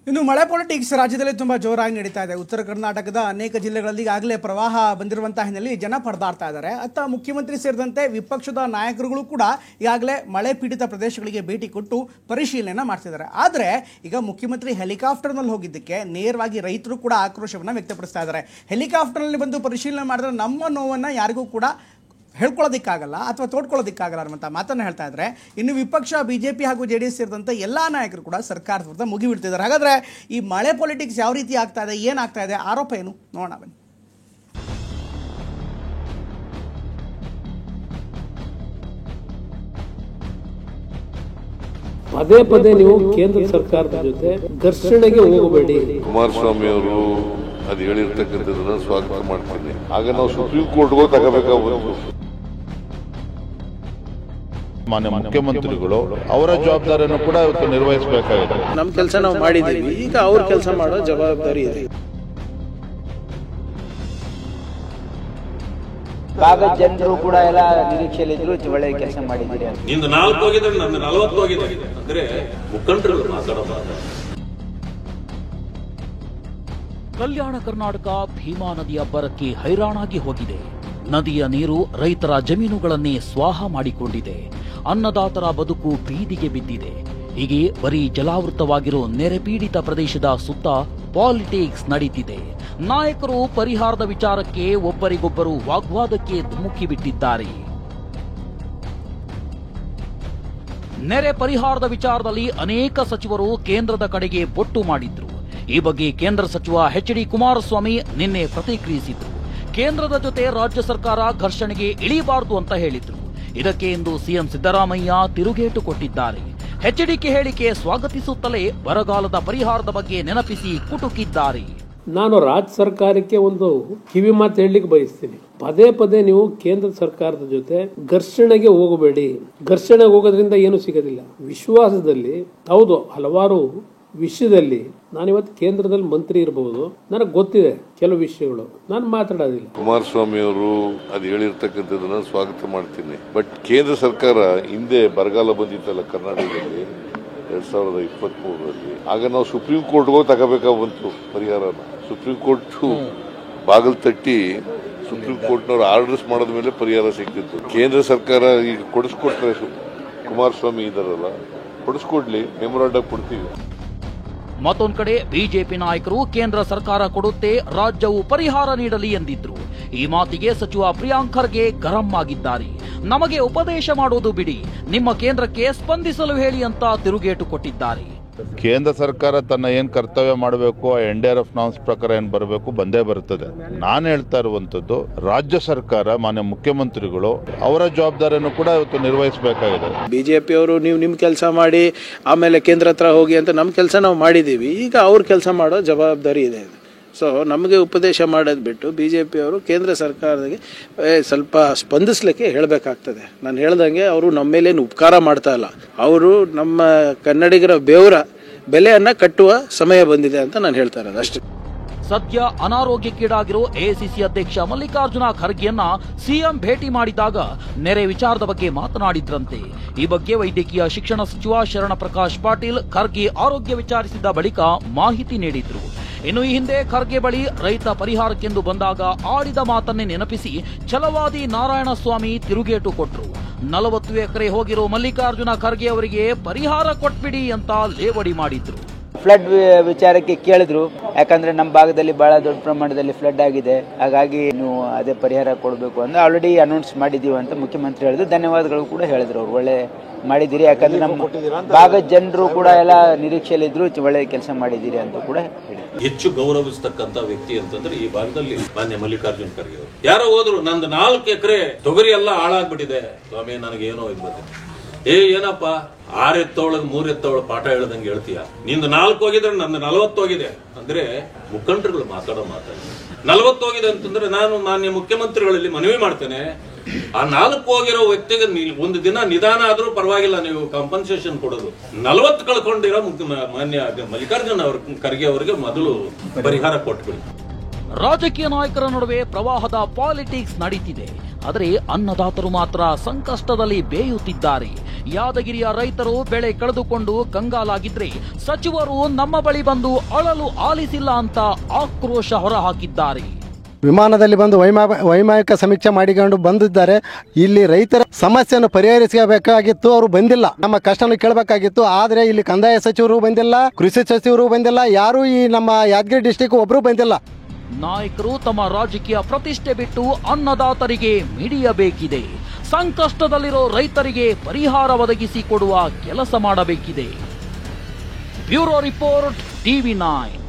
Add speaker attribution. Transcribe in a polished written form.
Speaker 1: ಇನ್ನು ಮಳೆ ಪಾಲಿಟಿಕ್ಸ್ ರಾಜ್ಯದಲ್ಲಿ ತುಂಬಾ ಜೋರಾಗಿ ನಡೀತಾ ಇದೆ. ಉತ್ತರ ಕರ್ನಾಟಕದ ಅನೇಕ ಜಿಲ್ಲೆಗಳಲ್ಲಿ ಈಗಾಗಲೇ ಪ್ರವಾಹ ಬಂದಿರುವಂತಹ ಹಿನ್ನೆಲೆಯಲ್ಲಿ ಜನ ಪರದಾಡ್ತಾ ಇದ್ದಾರೆ. ಅತ್ತ ಮುಖ್ಯಮಂತ್ರಿ ಸೇರಿದಂತೆ ವಿಪಕ್ಷದ ನಾಯಕರುಗಳು ಕೂಡ ಈಗಾಗಲೇ ಮಳೆ ಪೀಡಿತ ಪ್ರದೇಶಗಳಿಗೆ ಭೇಟಿ ಕೊಟ್ಟು ಪರಿಶೀಲನೆ ಮಾಡ್ತಿದ್ದಾರೆ. ಆದರೆ ಈಗ ಮುಖ್ಯಮಂತ್ರಿ ಹೆಲಿಕಾಪ್ಟರ್ನಲ್ಲಿ ಹೋಗಿದ್ದಕ್ಕೆ ನೇರವಾಗಿ ರೈತರು ಕೂಡ ಆಕ್ರೋಶವನ್ನು ವ್ಯಕ್ತಪಡಿಸ್ತಾ ಇದ್ದಾರೆ. ಹೆಲಿಕಾಪ್ಟರ್ನಲ್ಲಿ ಬಂದು ಪರಿಶೀಲನೆ ಮಾಡಿದ್ರೆ ನಮ್ಮ ನೋವನ್ನು ಯಾರಿಗೂ ಕೂಡ ಹೇಳ್ಕೊಳ್ಳೋದಕ್ಕಾಗಲ್ಲ ಅಥವಾ ತೋಡ್ಕೊಳ್ಳೋದಕ್ಕಾಗಲ್ಲ ಅನ್ನುವಂಥ ಮಾತನ್ನು ಹೇಳ್ತಾ ಇದ್ದಾರೆ. ಇನ್ನು ವಿಪಕ್ಷ ಬಿಜೆಪಿ ಹಾಗೂ JDS ಸೇರಿದಂತೆ ಎಲ್ಲ ನಾಯಕರು ಕೂಡ ಸರ್ಕಾರದ ವಿರುದ್ಧ ಮುಗಿಬಿಡ್ತಿದ್ದಾರೆ. ಹಾಗಾದರೆ ಈ ಮಳೆ ಪೊಲಿಟಿಕ್ಸ್ ಯಾವ ರೀತಿ ಆಗ್ತಾ ಇದೆ, ಏನಾಗ್ತಾ ಇದೆ, ಆರೋಪ ಏನು ನೋಡೋಣ ಬನ್ನಿ.
Speaker 2: ಪದೇ ಪದೇ ನೀವು ಕೇಂದ್ರ ಸರ್ಕಾರದ ಜೊತೆ ಘರ್ಷಣೆಗೆ ಹೋಗಬೇಡಿ.
Speaker 3: ಕುಮಾರಸ್ವಾಮಿ ಅವರು ಅದು ಹೇಳಿರ್ತಕ್ಕಂಥದ್ದನ್ನ ಸ್ವಾಗತ ಮಾಡ್ತೀನಿ. ಆಗ ನಾವು ಸುಪ್ರೀಂ ಕೋರ್ಟ್ಗೂ ತಗೋಬೇಕಾಗ್ಬೋದು.
Speaker 4: ಮಾನ್ಯ ಮುಖ್ಯಮಂತ್ರಿಗಳು ಅವರ ಜವಾಬ್ದಾರಿಯನ್ನು ಕೂಡ ಇವತ್ತು ನಿರ್ವಹಿಸಬೇಕಾಗಿದೆ.
Speaker 5: ನಮ್ಮ ಕೆಲಸ ನಾವು ಮಾಡಿದ್ದೀವಿ, ಈಗ ಅವ್ರ ಕೆಲಸ ಮಾಡೋ ಜವಾಬ್ದಾರಿ ಇದೆ.
Speaker 6: ಭಾಗದ ಜನರು ಕೂಡ ಎಲ್ಲ ನಿರೀಕ್ಷೆಯಲ್ಲಿದ್ರು, ಒಳ್ಳೆ ಕೆಲಸ ಮಾಡಿದ್ದೀರಿ ಅಂತ.
Speaker 7: ನಿಂದು 4 ಹೋಗಿದ್ರೆ ನಂದು 40 ಹೋಗಿದೆ ಅಂದ್ರೆ ಮುಖಂಡರು ಮಾತಾಡೋದು.
Speaker 8: ಕಲ್ಯಾಣ ಕರ್ನಾಟಕ ಭೀಮಾ ನದಿಯ ಅಬ್ಬರಕ್ಕೆ ಹೈರಾಣಾಗಿ ಹೋಗಿದೆ. ನದಿಯ ನೀರು ರೈತರ ಜಮೀನುಗಳನ್ನೇ ಸ್ವಾಹ ಮಾಡಿಕೊಂಡಿದೆ. ಅನ್ನದಾತರ ಬದುಕು ಬೀದಿಗೆ ಬಿದ್ದಿದೆ. ಹೀಗೆ ಬರೀ ಜಲಾವೃತವಾಗಿರೋ ನೆರೆ ಪೀಡಿತ ಪ್ರದೇಶದ ಸುತ್ತ ಪಾಲಿಟಿಕ್ಸ್ ನಡೀತಿದೆ. ನಾಯಕರು ಪರಿಹಾರದ ವಿಚಾರಕ್ಕೆ ಒಬ್ಬರಿಗೊಬ್ಬರು ವಾಗ್ವಾದಕ್ಕೆ ಧುಮುಕಿ ಬಿಟ್ಟಿದ್ದಾರೆ. ನೆರೆ ಪರಿಹಾರದ ವಿಚಾರದಲ್ಲಿ ಅನೇಕ ಸಚಿವರು ಕೇಂದ್ರದ ಕಡೆಗೆ ಬೊಟ್ಟು ಮಾಡಿದ್ರು. ಈ ಬಗ್ಗೆ ಕೇಂದ್ರ ಸಚಿವ HD ಕುಮಾರಸ್ವಾಮಿ ನಿನ್ನೆ ಪ್ರತಿಕ್ರಿಯಿಸಿದ್ರು. ಕೇಂದ್ರದ ಜೊತೆ ರಾಜ್ಯ ಸರ್ಕಾರ ಘರ್ಷಣೆಗೆ ಇಳಿಬಾರದು ಅಂತ ಹೇಳಿದ್ರು. ಇದಕ್ಕೆ ಇಂದು ಸಿಎಂ ಸಿದ್ದರಾಮಯ್ಯ ತಿರುಗೇಟು ಕೊಟ್ಟಿದ್ದಾರೆ. HDK ಹೇಳಿಕೆ ಸ್ವಾಗತಿಸುತ್ತಲೇ ಬರಗಾಲದ ಪರಿಹಾರದ ಬಗ್ಗೆ ನೆನಪಿಸಿ ಕುಟುಕಿದ್ದಾರೆ.
Speaker 2: ನಾನು ರಾಜ್ಯ ಸರ್ಕಾರಕ್ಕೆ ಒಂದು ಕಿವಿ ಮಾತು ಹೇಳಲಿಕ್ಕೆ ಬಯಸ್ತೀನಿ. ಪದೇ ಪದೇ ನೀವು ಕೇಂದ್ರ ಸರ್ಕಾರದ ಜೊತೆ ಘರ್ಷಣೆಗೆ ಹೋಗಬೇಡಿ. ಘರ್ಷಣೆಗೆ ಹೋಗೋದ್ರಿಂದ ಏನು ಸಿಗೋದಿಲ್ಲ. ವಿಶ್ವಾಸದಲ್ಲಿ ಹೌದು, ಹಲವಾರು ವಿಷಯದಲ್ಲಿ ನಾನಿವತ್ತು ಕೇಂದ್ರದಲ್ಲಿ ಮಂತ್ರಿ ಇರಬಹುದು, ನನಗೆ ಗೊತ್ತಿದೆ ಕೆಲವು ವಿಷಯಗಳು, ನಾನು ಮಾತಾಡೋದಿಲ್ಲ.
Speaker 3: ಕುಮಾರಸ್ವಾಮಿ ಅವರು ಅದು ಹೇಳಿರ್ತಕ್ಕಂಥದ್ದನ್ನ ಸ್ವಾಗತ ಮಾಡ್ತೀನಿ. ಬಟ್ ಕೇಂದ್ರ ಸರ್ಕಾರ ಹಿಂದೆ ಬರಗಾಲ ಬಂದಿತ್ತಲ್ಲ ಕರ್ನಾಟಕದಲ್ಲಿ 2023ರಲ್ಲಿ, ಆಗ ನಾವು ಸುಪ್ರೀಂ ಕೋರ್ಟ್ಗೂ ತಗೋಬೇಕಾಗ್ಬಂತು ಪರಿಹಾರನ. ಸುಪ್ರೀಂ ಕೋರ್ಟ್ ಬಾಗಿಲು ತಟ್ಟಿ ಸುಪ್ರೀಂ ಕೋರ್ಟ್ನವ್ರು ಆರ್ಡರ್ಸ್ ಮಾಡಿದ ಮೇಲೆ ಪರಿಹಾರ ಸಿಗ್ತಿತ್ತು. ಕೇಂದ್ರ ಸರ್ಕಾರ ಈಗ ಕೊಡಿಸ್ಕೊಟ್ರೆ, ಕುಮಾರಸ್ವಾಮಿ ಇದಾರಲ್ಲ, ಕೊಡಿಸ್ಕೊಡ್ಲಿ, ಮೆಮೊರಾಂಡಮ್ ಕೊಡ್ತೀವಿ.
Speaker 8: ಮತ್ತೊಂದು ಕಡೆ ಬಿಜೆಪಿ ನಾಯಕರು ಕೇಂದ್ರ ಸರ್ಕಾರ ಕೊಡುತ್ತೆ, ರಾಜ್ಯವು ಪರಿಹಾರ ನೀಡಲಿ ಎಂದಿದ್ರು. ಈ ಮಾತಿಗೆ ಸಚಿವ ಪ್ರಿಯಾಂಕ್ ಖರ್ಗೆ ಗರಂ ಆಗಿದ್ದಾರೆ. ನಮಗೆ ಉಪದೇಶ ಮಾಡೋದು ಬಿಡಿ, ನಿಮ್ಮ ಕೇಂದ್ರಕ್ಕೆ ಸ್ಪಂದಿಸಲು ಹೇಳಿ ಅಂತ ತಿರುಗೇಟು ಕೊಟ್ಟಿದ್ದಾರೆ.
Speaker 4: ಕೇಂದ್ರ ಸರ್ಕಾರ ತನ್ನ ಏನ್ ಕರ್ತವ್ಯ ಮಾಡಬೇಕು, NDRF ನಾಮ್ಸ್ ಪ್ರಕಾರ ಏನ್ ಬರಬೇಕು ಬಂದೇ ಬರುತ್ತದೆ. ನಾನು ಹೇಳ್ತಾ ಇರುವಂತದ್ದು, ರಾಜ್ಯ ಸರ್ಕಾರ ಮಾನ್ಯ ಮುಖ್ಯಮಂತ್ರಿಗಳು ಅವರ ಜವಾಬ್ದಾರಿಯನ್ನು ಕೂಡ ಇವತ್ತು ನಿರ್ವಹಿಸಬೇಕಾಗಿದೆ.
Speaker 5: ಬಿಜೆಪಿ ಅವರು ನೀವು ನಿಮ್ಮ ಕೆಲಸ ಮಾಡಿ ಆಮೇಲೆ ಕೇಂದ್ರ ಹತ್ರ ಹೋಗಿ ಅಂತ ನಮ್ಮ ಕೆಲಸ ನಾವು ಮಾಡಿದ್ದೀವಿ, ಈಗ ಅವ್ರ ಕೆಲಸ ಮಾಡೋ ಜವಾಬ್ದಾರಿ ಇದೆ. ಸೊ ನಮಗೆ ಉಪದೇಶ ಮಾಡೋದು ಬಿಟ್ಟು BJP ಅವರು ಕೇಂದ್ರ ಸರ್ಕಾರದಾಗೆ ಸ್ವಲ್ಪ ಸ್ಪಂದಿಸ್ಲಿಕ್ಕೆ ಹೇಳಬೇಕಾಗ್ತದೆ. ನಾನು ಹೇಳ್ದಂಗೆ ಅವರು ನಮ್ಮ ಮೇಲೇನು ಉಪಕಾರ ಮಾಡ್ತಾ ಇಲ್ಲ, ಅವರು ನಮ್ಮ ಕನ್ನಡಿಗರ ಬೇವರ ಬೆಲೆಯನ್ನು ಕಟ್ಟುವ ಸಮಯ ಬಂದಿದೆ ಅಂತ ನಾನು ಹೇಳ್ತಾ ಇರೋದು ಅಷ್ಟೇ.
Speaker 8: ಸದ್ಯ ಅನಾರೋಗ್ಯಕ್ಕೀಡಾಗಿರೋ AICC ಅಧ್ಯಕ್ಷ ಮಲ್ಲಿಕಾರ್ಜುನ ಖರ್ಗೆಯನ್ನ ಸಿಎಂ ಭೇಟಿ ಮಾಡಿದಾಗ ನೆರೆ ವಿಚಾರದ ಬಗ್ಗೆ ಮಾತನಾಡಿದ್ರಂತೆ. ಈ ಬಗ್ಗೆ ವೈದ್ಯಕೀಯ ಶಿಕ್ಷಣ ಸಚಿವ ಶರಣ ಪ್ರಕಾಶ್ ಪಾಟೀಲ್ ಖರ್ಗೆ ಆರೋಗ್ಯ ವಿಚಾರಿಸಿದ ಬಳಿಕ ಮಾಹಿತಿ ನೀಡಿದ್ರು. ಇನ್ನು ಈ ಹಿಂದೆ ಖರ್ಗೆ ಬಳಿ ರೈತ ಪರಿಹಾರಕ್ಕೆಂದು ಬಂದಾಗ ಆಡಿದ ಮಾತನ್ನೇ ನೆನಪಿಸಿ ಛಲವಾದಿ ನಾರಾಯಣಸ್ವಾಮಿ ತಿರುಗೇಟು ಕೊಟ್ರು. 40 ಎಕರೆ ಹೋಗಿರೋ ಮಲ್ಲಿಕಾರ್ಜುನ ಖರ್ಗೆ ಅವರಿಗೆ ಪರಿಹಾರ ಕೊಟ್ಬಿಡಿ ಅಂತ ಲೇವಡಿ ಮಾಡಿದ್ರು.
Speaker 6: ಫ್ಲಡ್ ವಿಚಾರಕ್ಕೆ ಕೇಳಿದ್ರು, ಯಾಕಂದ್ರೆ ನಮ್ಮ ಭಾಗದಲ್ಲಿ ಬಹಳ ದೊಡ್ಡ ಪ್ರಮಾಣದಲ್ಲಿ ಫ್ಲಡ್ ಆಗಿದೆ, ಹಾಗಾಗಿ ನೀವು ಅದೇ ಪರಿಹಾರ ಕೊಡಬೇಕು ಅಂತ ಆಲ್ರೆಡಿ ಅನೌನ್ಸ್ ಮಾಡಿದೀವಿ ಅಂತ ಮುಖ್ಯಮಂತ್ರಿ ಹೇಳಿದ್ರು. ಧನ್ಯವಾದಗಳು ಕೂಡ ಹೇಳಿದ್ರು, ಅವ್ರು ಒಳ್ಳೆ ಮಾಡಿದ್ದೀರಿ, ಯಾಕಂದ್ರೆ ನಮ್ಮ ಭಾಗದ ಜನರು ಕೂಡ ಎಲ್ಲ ನಿರೀಕ್ಷೆಯಲ್ಲಿದ್ರು, ಒಳ್ಳೆ ಕೆಲಸ ಮಾಡಿದ್ದೀರಿ ಅಂತ ಕೂಡ ಹೇಳಿದ್ರು.
Speaker 7: ಹೆಚ್ಚು ಗೌರವಿಸ್ತಕ್ಕಂತ ವ್ಯಕ್ತಿ ಅಂತಂದ್ರೆ ಈ ಭಾಗದಲ್ಲಿ ಮಾನ್ಯ ಮಲ್ಲಿಕಾರ್ಜುನ್ ಖರ್ಗೆ ಅವರು. ಯಾರೋ ಹೋದ್ರು, ನಂದು 4 ಎಕರೆ ತೊಗರಿ ಎಲ್ಲ ಹಾಳಾಗ್ಬಿಟ್ಟಿದೆ ಸ್ವಾಮಿ, ನನಗೇನೋ ಇದು ಬಂದಿದೆ. ಏನಪ್ಪ 6 ಎತ್ತೊಳಗೆ 3 ಎತ್ತೊಳಗೆ ಪಾಠ ಹೇಳ್ದಂಗೆ ಹೇಳ್ತೀಯ, ನಿಂದು 4 ಹೋಗಿದ್ರೆ ನಂದು 40 ಹೋಗಿದೆ ಅಂದ್ರೆ ಮುಖಂಡರುಗಳು ಮಾತಾಡೋ ಮಾತಾಡಿ. 40 ಹೋಗಿದೆ ಅಂತಂದ್ರೆ ನಾನು ಮಾನ್ಯ ಮುಖ್ಯಮಂತ್ರಿಗಳಲ್ಲಿ ಮನವಿ ಮಾಡ್ತೇನೆ, ಆ 4 ಹೋಗಿರೋ ವ್ಯಕ್ತಿಗೆ ಒಂದು ದಿನ ನಿಧಾನ ಆದ್ರೂ ಪರವಾಗಿಲ್ಲ, ನೀವು ಕಾಂಪನ್ಸೇಷನ್ ಕೊಡೋದು. 40 ಕಳ್ಕೊಂಡಿರೋ ಮಾನ್ಯ ಮಲ್ಲಿಕಾರ್ಜುನ್ ಖರ್ಗೆ ಅವರಿಗೆ ಮೊದಲು ಪರಿಹಾರ ಕೊಟ್ಬಿಡಿ.
Speaker 8: ರಾಜಕೀಯ ನಾಯಕರ ನಡುವೆ ಪ್ರವಾಹದ ಪಾಲಿಟಿಕ್ಸ್ ನಡೀತಿದೆ. ಆದರೆ ಅನ್ನದಾತರು ಮಾತ್ರ ಸಂಕಷ್ಟದಲ್ಲಿ ಬೇಯುತ್ತಿದ್ದಾರೆ. ಯಾದಗಿರಿಯ ರೈತರು ಬೆಳೆ ಕಳೆದುಕೊಂಡು ಕಂಗಾಲಾಗಿದ್ರೆ ಸಚಿವರು ನಮ್ಮ ಬಳಿ ಬಂದು ಅಳಲು ಆಲಿಸಿಲ್ಲ ಅಂತ ಆಕ್ರೋಶ ಹೊರಹಾಕಿದ್ದಾರೆ.
Speaker 9: ವಿಮಾನದಲ್ಲಿ ಬಂದು ವೈಮಾನಿಕ ಸಮೀಕ್ಷೆ ಮಾಡಿಕೊಂಡು ಬಂದಿದ್ದಾರೆ. ಇಲ್ಲಿ ರೈತರ ಸಮಸ್ಯೆಯನ್ನು ಪರಿಹರಿಸಬೇಕಾಗಿತ್ತು, ಅವರು ಬಂದಿಲ್ಲ. ನಮ್ಮ ಕಷ್ಟವನ್ನು ಕೇಳಬೇಕಾಗಿತ್ತು. ಆದರೆ ಇಲ್ಲಿ ಕಂದಾಯ ಸಚಿವರು ಬಂದಿಲ್ಲ, ಕೃಷಿ ಸಚಿವರು ಬಂದಿಲ್ಲ, ಯಾರು ಈ ನಮ್ಮ ಯಾದಗಿರಿ ಡಿಸ್ಟಿಕ್ ಒಬ್ಬರು ಬಂದಿಲ್ಲ.
Speaker 8: ನಾಯಕರು ತಮ್ಮ ರಾಜಕೀಯ ಪ್ರತಿಷ್ಠೆ ಬಿಟ್ಟು ಅನ್ನದಾತರಿಗೆ ಮಿಡಿಯಬೇಕಿದೆ. ಸಂಕಷ್ಟದಲ್ಲಿರೋ ರೈತರಿಗೆ ಪರಿಹಾರ ಒದಗಿಸಿ ಕೊಡುವ ಕೆಲಸ ಮಾಡಬೇಕಿದೆ. Bureau report, TV9.